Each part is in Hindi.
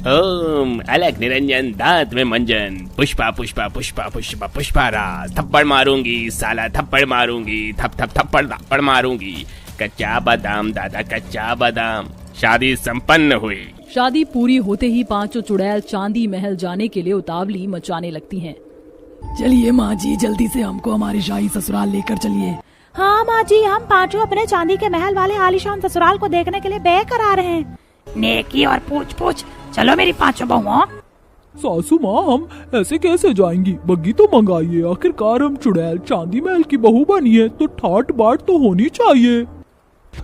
ओम अलग निरंजन दांत में मंजन, पुष्पा पुष्पा पुष्पा पुष्पा पुष्पारा, थप्पड़ मारूंगी साला थप्पड़ मारूंगी, थप थप थप्पड़ थप्पड़ मारूंगी, कच्चा बादाम दादा कच्चा बादाम। शादी संपन्न हुई। शादी पूरी होते ही पांचों चुड़ैल चांदी महल जाने के लिए उतावली मचाने लगती हैं। चलिए माँ जी, जल्दी से हमको हमारे शाही ससुराल लेकर चलिए। हाँ माँ जी, हम पांचों अपने चांदी के महल वाले आलीशान ससुराल को देखने के लिए बेकर आ रहे हैं। नेकी और पूछ पूछ, चलो मेरी पांचों बहुओं। सासू माँ, हम ऐसे कैसे जाएंगी? बग्गी तो मंगाइए, आखिरकार हम चुड़ैल चांदी महल की बहू बनी है तो ठाट बाट तो होनी चाहिए।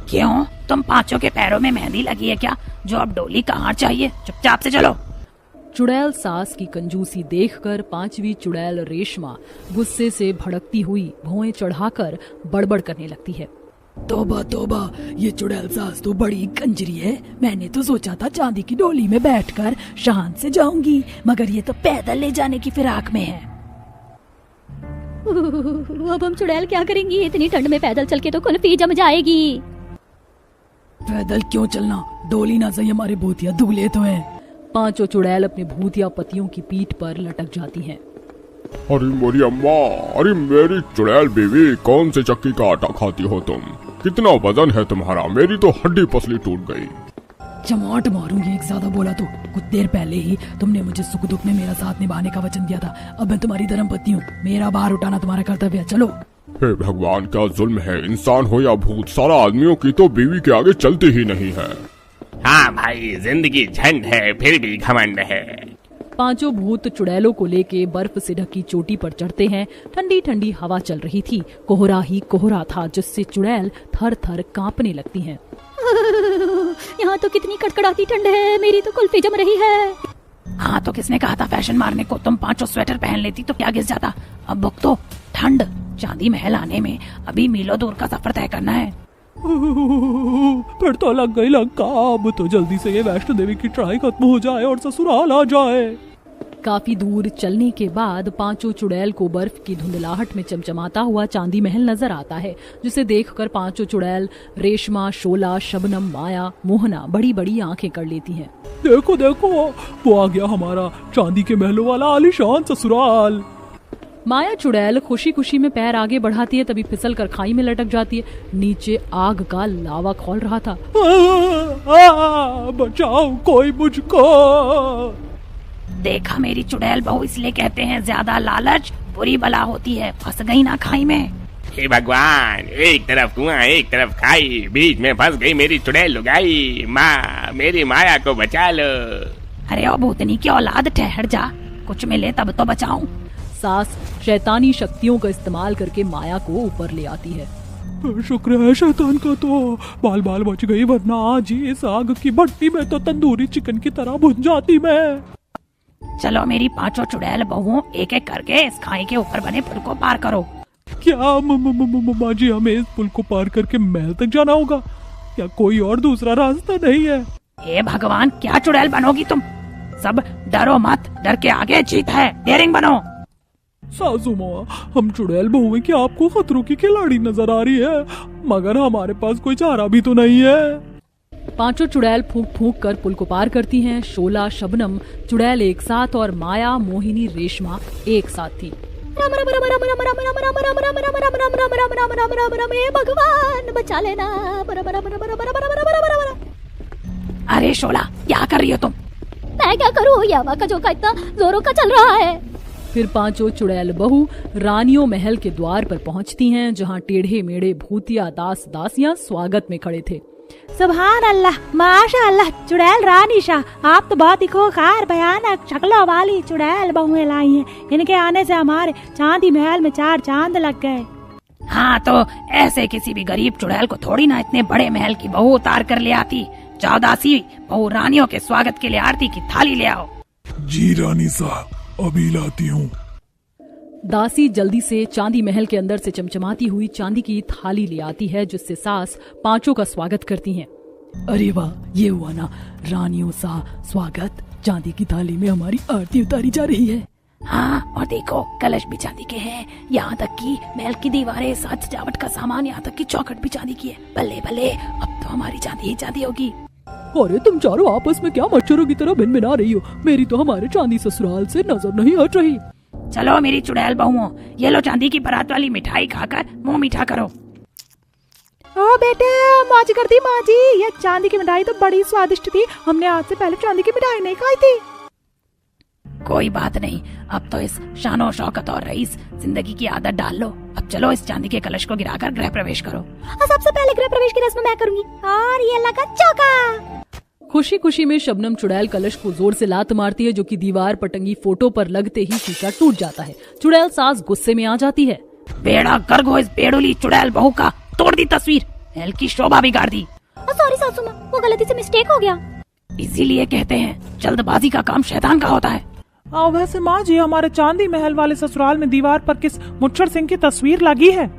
क्यों, तुम पांचों के पैरों में मेहंदी लगी है क्या? जो अब डोली कहाँ चाहिए, चुपचाप से चलो। चुड़ैल सास की कंजूसी देखकर पांचवी चुड़ैल रेशमा गुस्से से भड़कती हुई भौएं चढ़ाकर बड़बड़ करने लगती है। तौबा तौबा, ये चुड़ैल सास तो बड़ी कंजरी है। मैंने तो सोचा था चांदी की डोली में बैठकर शान से जाऊंगी, मगर ये तो पैदल ले जाने की फिराक में है। अब हम चुड़ैल क्या करेंगी? इतनी ठंड में पैदल चल के तो कुल्फी जम जाएगी। पैदल क्यों चलना, डोली ना सही हमारे भूतिया दुबले तो हैं। पांचों चुड़ैल अपने भूतिया पतियों की पीठ पर लटक जाती हैं। अरे मेरी अम्मा, अरे मेरी चुड़ैल बीवी, कौन से चक्की का आटा खाती हो तुम? कितना वजन है तुम्हारा? मेरी तो हड्डी पसली टूट गई। चमाट मारूंगी, एक ज्यादा बोला तो। कुछ देर पहले ही तुमने मुझे सुख दुख में मेरा साथ निभाने का वचन दिया था। अब मैं तुम्हारी धर्मपत्नी हूँ, मेरा भार उठाना तुम्हारा कर्तव्य है। चलो। हे भगवान, क्या जुल्म है! इंसान हो या भूत, सारा आदमियों की तो बीवी के आगे चलती ही नहीं है। हाँ भाई, जिंदगी झंड है फिर भी घमंड है। पांचों भूत चुड़ैलों को लेके बर्फ से ढकी चोटी पर चढ़ते हैं। ठंडी ठंडी हवा चल रही थी, कोहरा ही कोहरा था जिससे चुड़ैल थर थर कांपने लगती हैं। यहाँ तो कितनी कड़कड़ाती ठंड है, मेरी तो कुल्फी जम रही है। हाँ तो किसने कहा था फैशन मारने को? तुम पांचों स्वेटर पहन लेती तो क्या घिस जाता। अब भुगतो ठंड। चांदी महल आने में अभी मीलों दूर का सफर तय करना है। फिर तो लग गई लंका। अब तो जल्दी से ये वैष्णो देवी की ट्राई खत्म हो जाए और ससुराल आ जाए। काफी दूर चलने के बाद पांचों चुड़ैल को बर्फ की धुंधलाहट में चमचमाता हुआ चांदी महल नजर आता है, जिसे देखकर पांचों चुड़ैल रेशमा, शोला, शबनम, माया, मोहना बड़ी बड़ी आंखें कर लेती हैं। देखो देखो, वो आ गया हमारा चांदी के महलों वाला आलीशान ससुराल। माया चुड़ैल खुशी खुशी में पैर आगे बढ़ाती है, तभी फिसल कर खाई में लटक जाती है। नीचे आग का लावा खौल रहा था। बचाओ कोई मुझको। देखा मेरी चुड़ैल बहू, इसलिए कहते हैं ज्यादा लालच बुरी बला होती है। फंस गई ना खाई में। हे भगवान, एक तरफ कुआं एक तरफ खाई, बीच में फंस गई मेरी चुड़ैल लुगाई। माँ, मेरी माया को बचा लो। अरे ओ भूतनी की औलाद, ठहर जा, कुछ मिले तब तो बचाऊं। सास शैतानी शक्तियों का इस्तेमाल करके माया को ऊपर ले आती है। शुक्र है शैतान का तो बाल बाल बच गई, वरना आज ही इस आग की भट्टी में तो तंदूरी चिकन की तरह भुन जाती मैं। चलो मेरी पांचों चुड़ैल बहुओं, एक एक करके इस खाई के ऊपर बने पुल को पार करो। क्या माँ जी, हमें इस पुल को पार करके महल तक जाना होगा? क्या कोई और दूसरा रास्ता नहीं है? हे भगवान, क्या चुड़ैल बनोगी तुम? सब डरो मत, डर के आगे जीत है। डेयरिंग बनो। सासू माँ, हम चुड़ैल बहुएं क्या आपको खतरों की खिलाड़ी नजर आ रही है? मगर हमारे पास कोई चारा भी तो नहीं है। पांचों चुड़ैल फूंक फूंक कर पुल को पार करती हैं। शोला, शबनम चुड़ैल एक साथ और माया, मोहिनी, रेशमा एक साथ थी। राम राम राम राम राम राम राम राम राम राम राम राम राम राम राम राम राम राम राम, हे भगवान बचा लेना। अरे शोला, क्या कर रही हो तुम? मैं क्या करूँ, ये हवा का झोंका इतना जोरों का चल रहा है। फिर पांचों चुड़ैल बहू रानियों महल के द्वार पर पहुंचती हैं, जहां टेढ़े मेढ़े भूतिया दास दासियां स्वागत में खड़े थे। सुभान अल्लाह, माशाअल्लाह, चुड़ैल रानी शाह, आप तो बहुत ही खूंखार भयानक शक्लों वाली चुड़ैल बहुएं लाई हैं। इनके आने से हमारे चांदी महल में 4 चांद लग गए। हाँ तो ऐसे किसी भी गरीब चुड़ैल को थोड़ी ना इतने बड़े महल की बहू उतार कर ले आती। जाओ दासी, बहू रानियों के स्वागत के लिए आरती की थाली ले आओ। जी रानी साहब, अभी लाती हूँ। दासी जल्दी से चांदी महल के अंदर से चमचमाती हुई चांदी की थाली ले आती है, जिससे सास पांचों का स्वागत करती हैं। अरे वाह, ये हुआ ना रानियों सा स्वागत। चांदी की थाली में हमारी आरती उतारी जा रही है। हाँ, और देखो कलश भी चांदी के हैं, यहाँ तक कि महल की दीवारें, साज सजावट का सामान, यहाँ तक कि चौखट भी चांदी की है। बल्ले बल्ले, अब तो हमारी चांदी ही चांदी होगी। अरे तुम चारों आपस में क्या मच्छरों की तरह भिनभिना रही हो? मेरी तो हमारे चांदी ससुराल से नजर नहीं हट रही। चलो मेरी चुड़ैल बहुओं, ये लो चांदी की बारात वाली मिठाई खाकर मुंह मीठा करो। ओ बेटे, माँ जी करती माँ जी, ये चांदी की मिठाई तो बड़ी स्वादिष्ट थी। हमने आज से पहले चांदी की मिठाई नहीं खाई थी। कोई बात नहीं, अब तो इस शानो शौकत और रईस जिंदगी की आदत डाल लो। अब चलो इस चांदी के कलश को गिराकर गृह प्रवेश करो। और सबसे पहले गृह प्रवेश की रस्म मैं करूंगी। और ये लगा चौका। खुशी खुशी में शबनम चुड़ैल कलश को जोर से लात मारती है, जो कि दीवार पर टंगी फोटो पर लगते ही शीशा टूट जाता है। चुड़ैल सास गुस्से में आ जाती है। बेड़ा गर्क हो इस बेड़ुली चुड़ैल बहू का, तोड़ दी तस्वीर, महल की शोभा बिगाड़ दी। सॉरी सासू माँ, वो गलती से मिस्टेक हो गया। इसीलिए कहते हैं जल्दबाजी का काम शैतान का होता है। वैसे माँ जी, हमारे चांदी महल वाले ससुराल में दीवार पर किस मुच्छर सिंह की तस्वीर लगी है?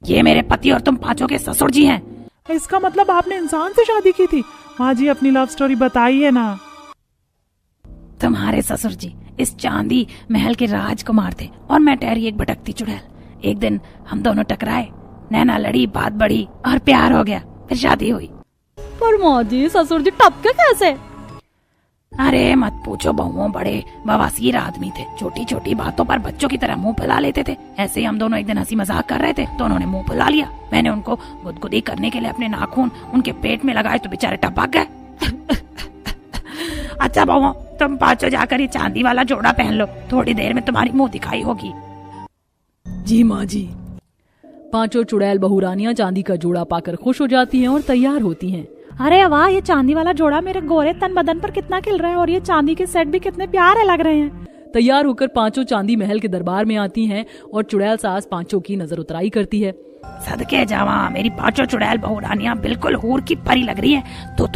ये मेरे पति और तुम पांचों के ससुर जी हैं। इसका मतलब आपने इंसान से शादी की थी? माँ जी अपनी लव स्टोरी बताइए ना। तुम्हारे ससुर जी इस चांदी महल के राजकुमार थे और मैं ठहरी एक भटकती चुड़ैल। एक दिन हम दोनों टकराए, नैना लड़ी, बात बढ़ी और प्यार हो गया, फिर शादी हुई। पर माँ जी, ससुर जी टपके कैसे? अरे मत पूछो बहुओं, बड़े बवासीर आदमी थे। छोटी छोटी बातों पर बच्चों की तरह मुंह फुला लेते थे। ऐसे ही हम दोनों एक दिन हंसी मजाक कर रहे थे तो उन्होंने मुंह फुला लिया। मैंने उनको गुदगुदी करने के लिए अपने नाखून उनके पेट में लगाए तो बेचारे टपक गए। अच्छा बहुओं, तुम पांचों जाकर ये चांदी वाला जोड़ा पहन लो, थोड़ी देर में तुम्हारी मुंह दिखाई होगी। जी माँ जी। पांचों चुड़ैल बहुरानियां चांदी का जोड़ा पाकर खुश हो जाती हैं और तैयार होती हैं। अरे वाह, ये चांदी वाला जोड़ा मेरे गोरे तन बदन पर कितना खिल रहा है और ये चांदी के सेट भी कितने प्यारे लग रहे हैं। तैयार होकर पांचों चांदी महल के दरबार में आती हैं और चुड़ैल सास पांचों की नजर उतराई करती है। सदके जावा, मेरी पांचों चुड़ैल बहुरानियां बिल्कुल हूर की परी लग रही है। तो